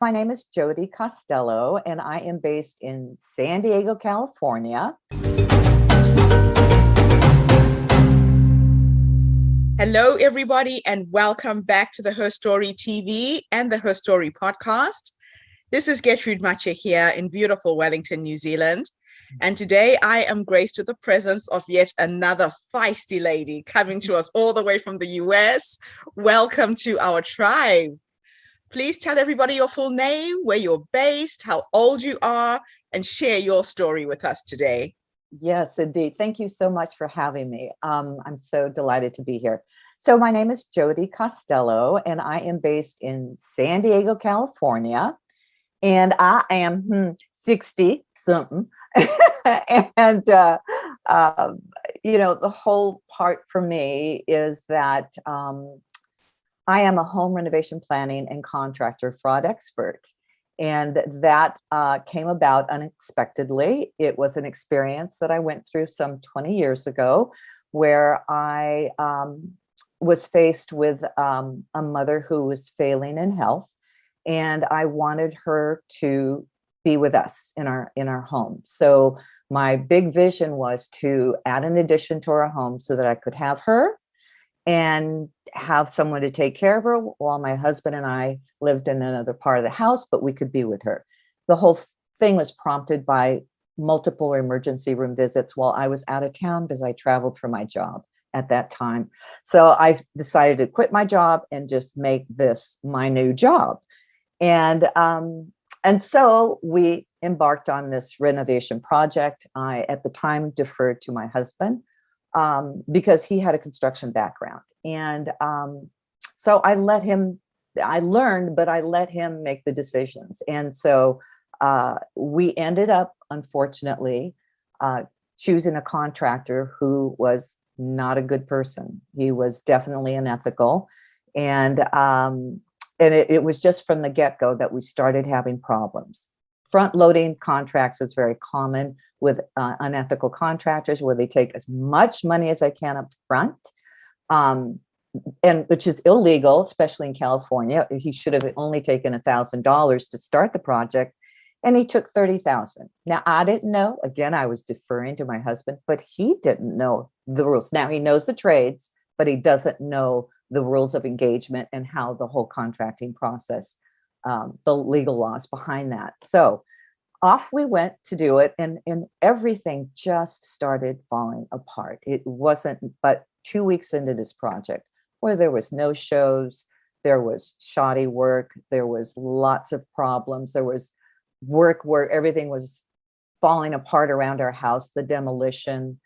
My name is Jody Costello, and I am based in San Diego, California. Hello, everybody, and welcome back to the Herstory TV and the Herstory podcast. This is Gertrude Mache here in beautiful Wellington, New Zealand. And today I am graced with the presence of yet another feisty lady coming to us all the way from the US. Welcome to our tribe. Please tell everybody your full name, where you're based, how old you are, and share your story with us today. Yes, indeed. Thank you so much for having me. I'm so delighted to be here. So my name is Jody Costello, and I am based in San Diego, California. And I am 60 something. and, the whole part for me is that I am a home renovation planning and contractor fraud expert. And that came about unexpectedly. It was an experience that I went through some 20 years ago where I was faced with a mother who was failing in health. And I wanted her to be with us in our home. So my big vision was to add an addition to our home so that I could have her and have someone to take care of her while my husband and I lived in another part of the house, but we could be with her. The whole thing was prompted by multiple emergency room visits while I was out of town because I traveled for my job at that time. So I decided to quit my job and just make this my new job. And so we embarked on this renovation project. I, at the time, deferred to my husband because he had a construction background. And so I learned, but I let him make the decisions. And so we ended up, unfortunately, choosing a contractor who was not a good person. He was definitely unethical. And it was just from the get-go that we started having problems. Front-loading contracts is very common with unethical contractors, where they take as much money as they can up front, and which is illegal, especially in California. He should have only taken $1,000 to start the project, and he took $30,000. Now, I didn't know. Again, I was deferring to my husband, but he didn't know the rules. Now, he knows the trades, but he doesn't know the rules of engagement and how the whole contracting process, the legal laws behind that. So off we went to do it, and everything just started falling apart. It wasn't but 2 weeks into this project where there was no shows, there was shoddy work, there was lots of problems, there was work where everything was falling apart around our house, the demolition.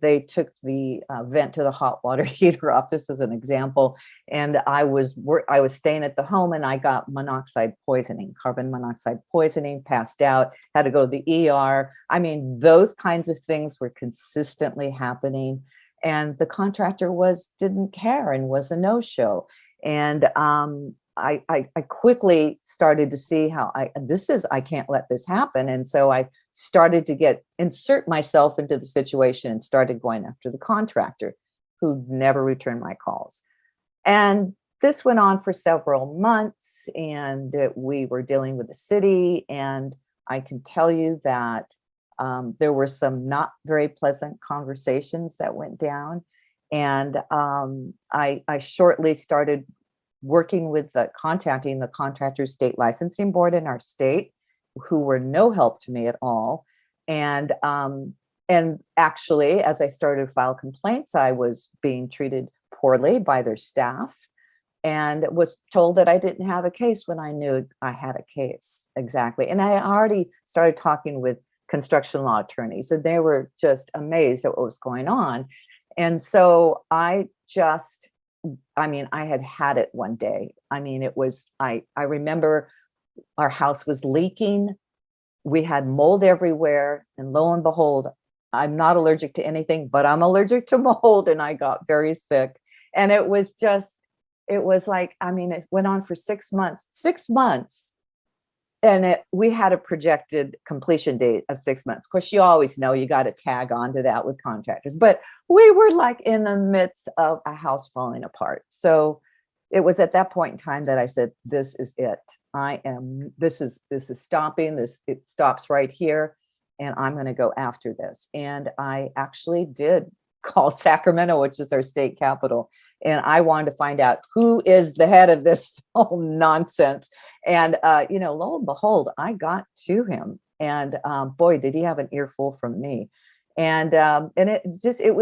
They took the vent to the hot water heater off. This is an example. And I was staying at the home, and I got carbon monoxide poisoning, passed out, had to go to the ER. I mean, those kinds of things were consistently happening. And the contractor didn't care and was a no-show. And I quickly started to see how I can't let this happen. And so I started to insert myself into the situation and started going after the contractor, who never returned my calls. And this went on for several months, and we were dealing with the city. And I can tell you that there were some not very pleasant conversations that went down. And I shortly started contacting the contractor's state licensing board in our state, who were no help to me at all. And actually, as I started to file complaints, I was being treated poorly by their staff and was told that I didn't have a case when I knew I had a case. Exactly. And I already started talking with construction law attorneys, and they were just amazed at what was going on. And so I had it one day. I mean, I remember our house was leaking. We had mold everywhere. And lo and behold, I'm not allergic to anything, but I'm allergic to mold. And I got very sick. And it was like, it went on for 6 months. And we had a projected completion date of 6 months. Of course, you always know you got to tag on to that with contractors. But we were like in the midst of a house falling apart. So it was at that point in time that I said, this is it. This is stopping this. It stops right here. And I'm going to go after this. And I actually did call Sacramento, which is our state capital. And I wanted to find out who is the head of this whole nonsense. And, lo and behold, I got to him. And boy, did he have an earful from me. And it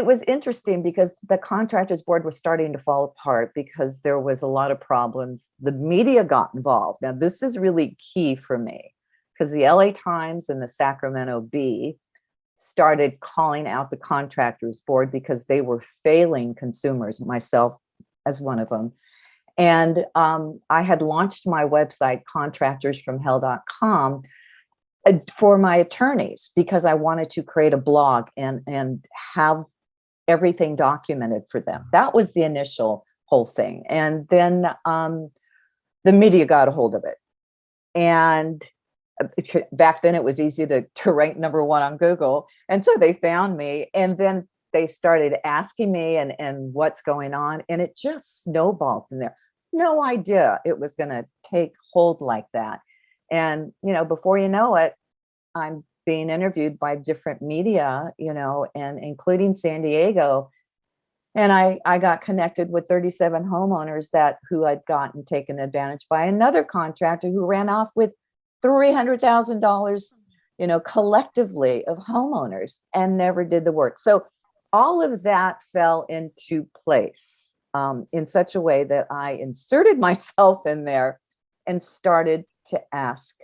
was interesting because the contractors board was starting to fall apart because there was a lot of problems. The media got involved. Now, this is really key for me because the LA Times and the Sacramento Bee started calling out the contractors board because they were failing consumers, myself as one of them. And I had launched my website, contractorsfromhell.com, for my attorneys because I wanted to create a blog and have everything documented for them. That was the initial whole thing. And then the media got a hold of it. And back then it was easy to rank number one on Google. And so they found me, and then they started asking me and what's going on. And it just snowballed from there. No idea it was going to take hold like that. And, before you know it, I'm being interviewed by different media, and including San Diego. And I got connected with 37 homeowners who had gotten taken advantage by another contractor who ran off with $300,000, collectively of homeowners and never did the work. So all of that fell into place in such a way that I inserted myself in there and started to ask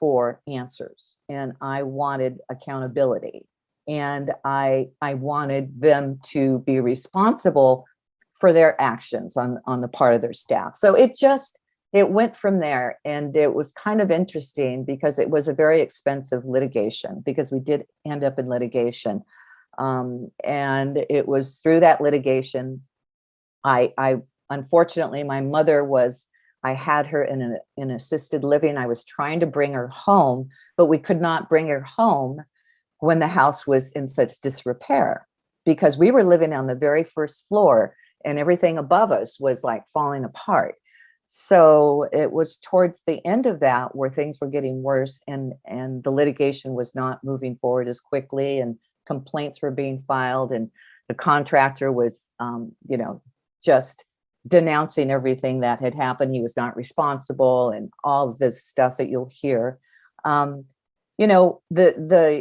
for answers. And I wanted accountability. And I wanted them to be responsible for their actions on the part of their staff. So it went from there. And it was kind of interesting because it was a very expensive litigation because we did end up in litigation. And it was through that litigation, I unfortunately, my mother I had her in assisted living. I was trying to bring her home, but we could not bring her home when the house was in such disrepair because we were living on the very first floor and everything above us was like falling apart. So it was towards the end of that where things were getting worse and the litigation was not moving forward as quickly and complaints were being filed and the contractor was, just denouncing everything that had happened. He was not responsible and all of this stuff that you'll hear. The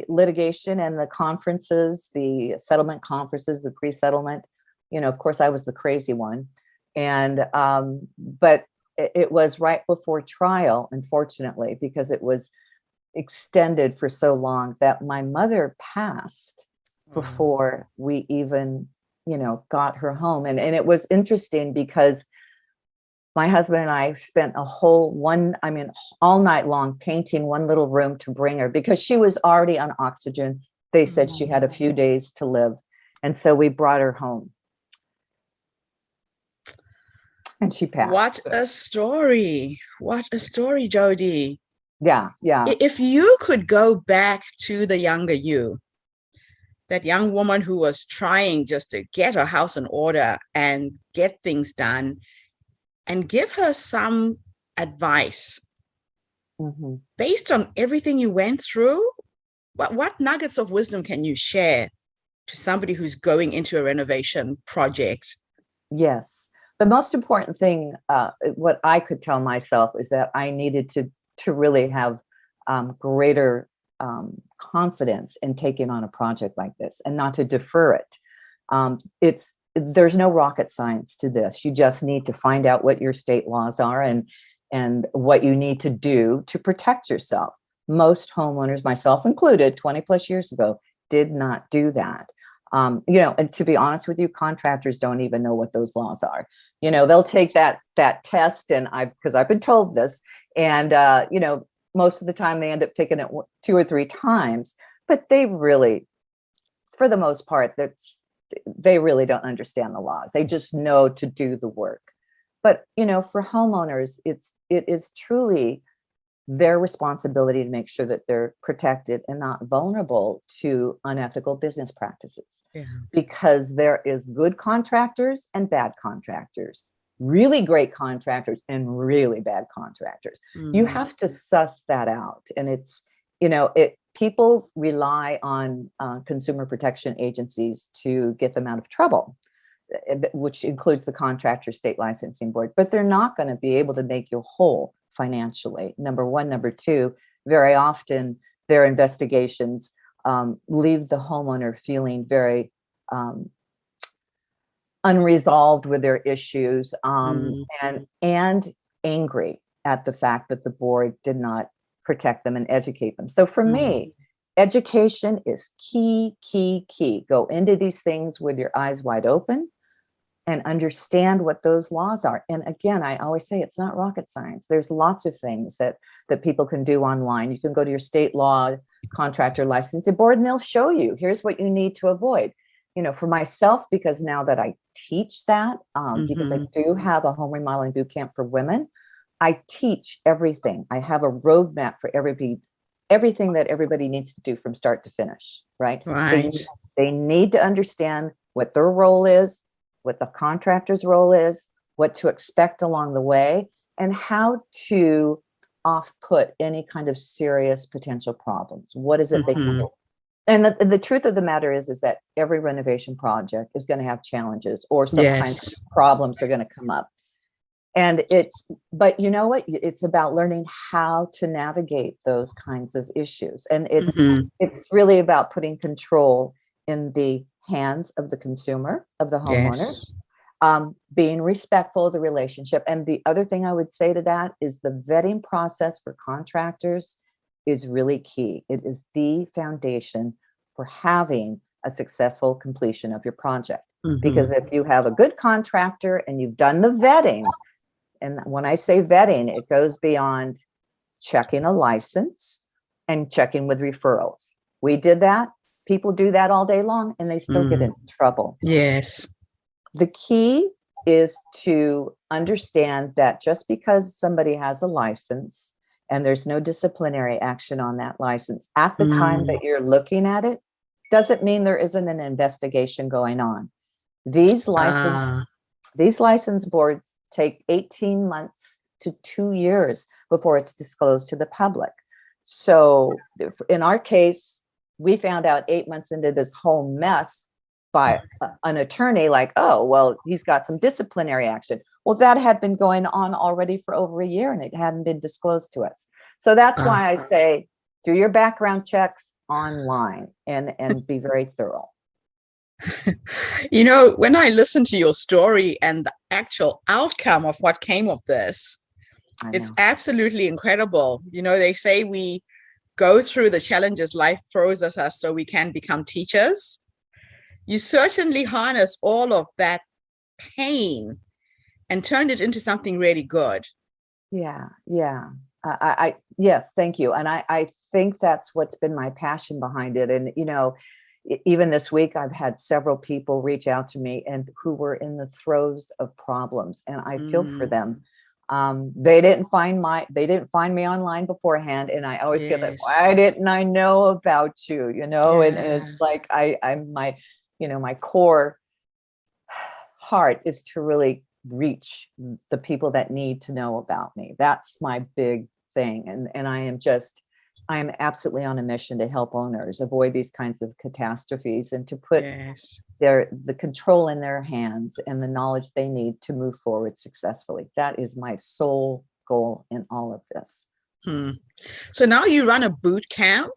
litigation and the conferences, the settlement conferences, the pre-settlement, of course I was the crazy one. And, but it was right before trial, unfortunately, because it was extended for so long that my mother passed before we even got her home. And it was interesting because my husband and I spent all night long painting one little room to bring her because she was already on oxygen. They said she had a few days to live. And so we brought her home. And she passed. What a story. What a story, Jody. Yeah. If you could go back to the younger you, that young woman who was trying just to get her house in order and get things done, and give her some advice based on everything you went through, what nuggets of wisdom can you share to somebody who's going into a renovation project? Yes. The most important thing, what I could tell myself is that I needed to really have greater confidence in taking on a project like this and not to defer it. There's no rocket science to this. You just need to find out what your state laws are and what you need to do to protect yourself. Most homeowners, myself included, 20 plus years ago, did not do that. And to be honest with you, contractors don't even know what those laws are. They'll take that test, and because I've been told this, and most of the time they end up taking it 2 or 3 times, but they really, for the most part, they really don't understand the laws. They just know to do the work. But for homeowners, it is truly their responsibility to make sure that they're protected and not vulnerable to unethical business practices. Yeah. Because there is good contractors and bad contractors, really great contractors and really bad contractors. You have to suss that out. And it's, people rely on consumer protection agencies to get them out of trouble, which includes the contractor state licensing board, but they're not going to be able to make you whole financially. Number one. Number two, very often their investigations leave the homeowner feeling very unresolved with their issues, and angry at the fact that the board did not protect them and educate them. So for me, education is key. Go into these things with your eyes wide open and understand what those laws are. And again, I always say it's not rocket science. There's lots of things that people can do online. You can go to your state law contractor licensing board and they'll show you, here's what you need to avoid. For myself, because now that I teach that, because I do have a home remodeling boot camp for women, I teach everything. I have a roadmap for everything that everybody needs to do from start to finish, right? Right. They need to understand what their role is, what the contractor's role is, what to expect along the way, and how to off-put any kind of serious potential problems. What is it they can do? And the truth of the matter is that every renovation project is going to have challenges, or some kinds of problems are going to come up. And but you know what? It's about learning how to navigate those kinds of issues. And it's really about putting control in the hands of the consumer, of the homeowner, being respectful of the relationship. And the other thing I would say to that is the vetting process for contractors is really key. It is the foundation for having a successful completion of your project. Because if you have a good contractor and you've done the vetting, and when I say vetting, it goes beyond checking a license and checking with referrals. We did that. People do that all day long and they still get in trouble. Yes. The key is to understand that just because somebody has a license and there's no disciplinary action on that license at the time that you're looking at it, doesn't mean there isn't an investigation going on. These license boards take 18 months to 2 years before it's disclosed to the public. So in our case, we found out 8 months into this whole mess by an attorney, like, oh, well, he's got some disciplinary action. Well, that had been going on already for over a year and it hadn't been disclosed to us. So that's why I say, do your background checks online and be very thorough. When I listen to your story and the actual outcome of what came of this, it's absolutely incredible. They say we go through the challenges life throws at us so we can become teachers. You certainly harness all of that pain and turned it into something really good. Yeah. Yes, thank you. And I think that's what's been my passion behind it. And, even this week, I've had several people reach out to me and who were in the throes of problems, and I feel for them. They didn't find me online beforehand, and I always feel that, why didn't I know about you? And it's like I'm my core heart is to really reach the people that need to know about me. That's my big thing, and I am absolutely on a mission to help owners avoid these kinds of catastrophes and to put the control in their hands and the knowledge they need to move forward successfully. That is my sole goal in all of this. So now you run a boot camp.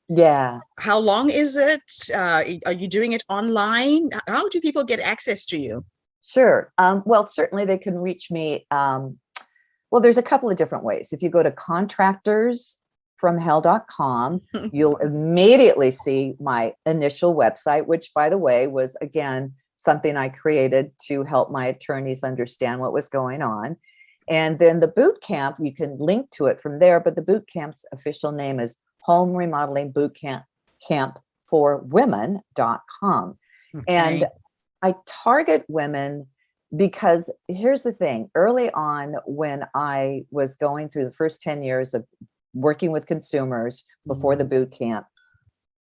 Yeah. How long is it? Are you doing it online? How do people get access to you? Sure. Well, certainly they can reach me. Well, there's a couple of different ways. If you go to contractorsfromhell.com, you'll immediately see my initial website, which, by the way, was, again, something I created to help my attorneys understand what was going on. And then the boot camp, you can link to it from there, but the boot camp's official name is Home Remodeling Boot Camp for Women.com. And I target women because here's the thing, early on when I was going through the first 10 years of working with consumers before the boot camp,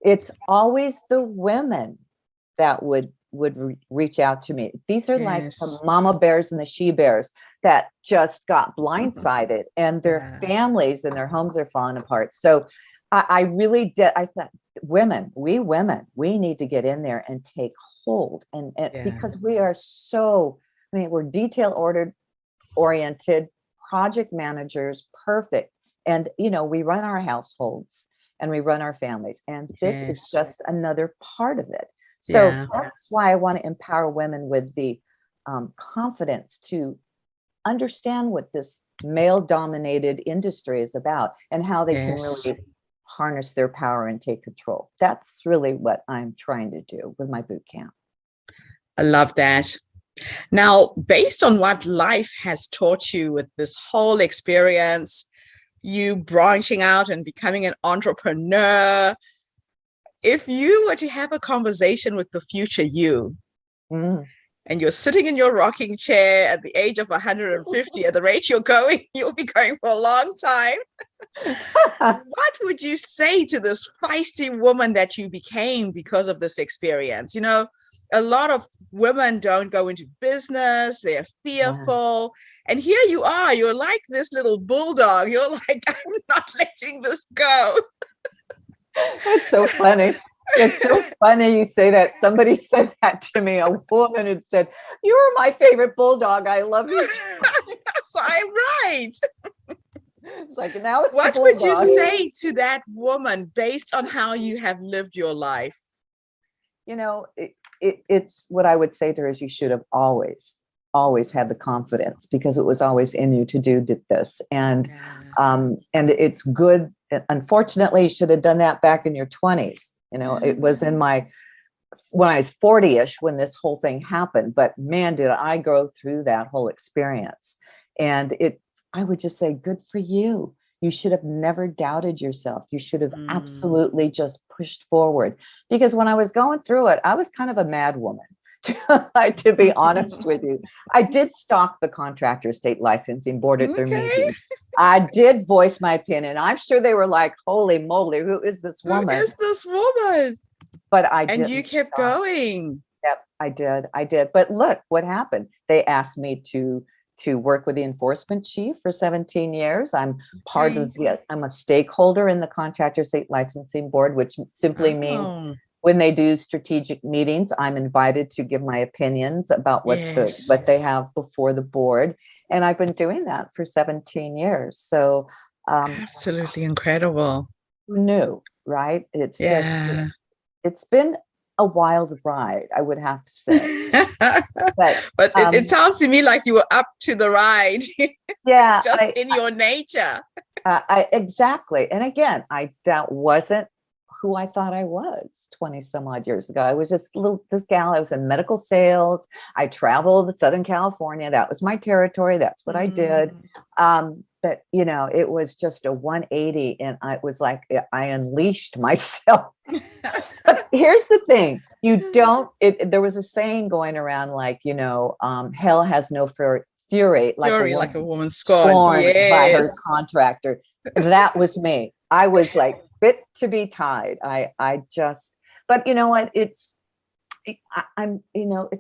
it's always the women that would reach out to me. These are like the Yes. mama bears and the she bears that just got blindsided, and their Yeah. families and their homes are falling apart. So I really did. I thought, women, we need to get in there and take hold, and Yeah. because we are so, I mean, we're detail oriented project managers, perfect, and we run our households and we run our families, and this is Yes. just another part of it. So Yeah. that's why I want to empower women with the confidence to understand what this male-dominated industry is about and how they can Yes. really harness their power and take control. That's really what I'm trying to do with my boot camp. I love that. Now, based on what life has taught you with this whole experience, you branching out and becoming an entrepreneur, if you were to have a conversation with the future you, and you're sitting in your rocking chair at the age of 150, at the rate you're going, you'll be going for a long time. What would you say to this feisty woman that you became because of this experience? A lot of women don't go into business, they're fearful. Yeah. And here you are, you're like this little bulldog. You're like, I'm not letting this go. That's so funny. It's so funny you say that. Somebody said that to me. A woman had said, "You're my favorite bulldog. I love you." So I'm right. It's like, now it's what would you say to that woman based on how you have lived your life? It's what I would say to her is, you should have always had the confidence, because it was always in you to do this. And it's good. Unfortunately, you should have done that back in your 20s. It was when I was 40-ish when this whole thing happened. But man, did I go through that whole experience. And I would just say, good for you. You should have never doubted yourself. You should have absolutely just pushed forward. Because when I was going through it, I was kind of a mad woman, to be honest with you. I did stalk the contractor state licensing board at their meetings. I did voice my opinion. I'm sure they were like, holy moly, who is this woman? Who is this woman? But I did. And you kept going. Yep, I did. But look what happened. They asked me to work with the enforcement chief for 17 years. I'm part of I'm a stakeholder in the contractor state licensing board, which simply means when they do strategic meetings, I'm invited to give my opinions about what they have before the board. And I've been doing that for 17 years. So absolutely incredible. Who knew, right? It's just, it's been a wild ride, I would have to say. But it sounds to me like you were up to the ride. Yeah. It's just in your nature. Exactly. And again, that wasn't who I thought I was 20 some odd years ago. I was just this gal. I was in medical sales. I traveled to Southern California. That was my territory. That's what I did. But it was just a 180, and I was like, I unleashed myself. But here's the thing. There was a saying going around like, hell has no fury like a woman scorned by her contractor. That was me. I was like fit to be tied. But you know what? It's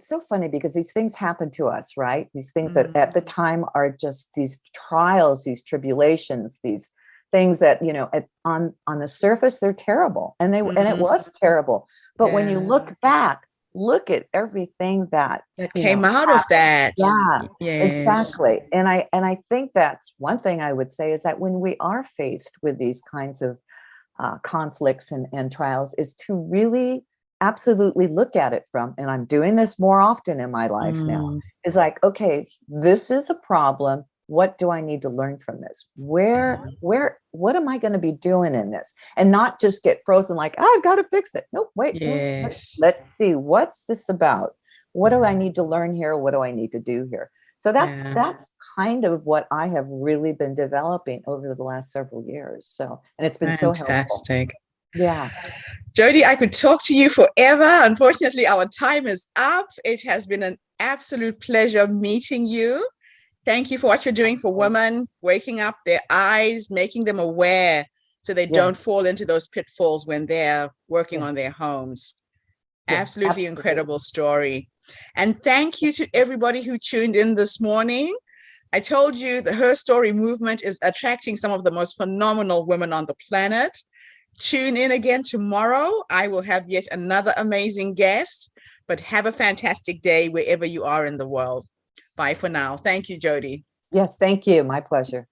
so funny because these things happen to us, right? These things that at the time are just these trials, these tribulations, these things that, on the surface, they're terrible. And it was terrible. But when you look back, look at everything that came out of that. Yeah, exactly. And I think that's one thing I would say, is that when we are faced with these kinds of conflicts and trials, is to really absolutely look at it from, and I'm doing this more often in my life now, is like, okay, this is a problem. What do I need to learn from this? What am I going to be doing in this? And not just get frozen like, I've got to fix it. Nope, wait, let's see, what's this about? What do I need to learn here? What do I need to do here? So that's kind of what I have really been developing over the last several years. So, and it's been so helpful. Yeah. Jody, I could talk to you forever. Unfortunately, our time is up. It has been an absolute pleasure meeting you. Thank you for what you're doing for women, waking up their eyes, making them aware so they don't fall into those pitfalls when they're working on their homes. Absolutely incredible story. And thank you to everybody who tuned in this morning. I told you the Herstory movement is attracting some of the most phenomenal women on the planet. Tune in again tomorrow. I will have yet another amazing guest, but have a fantastic day wherever you are in the world. Bye for now. Thank you, Jody. Yes, thank you. My pleasure.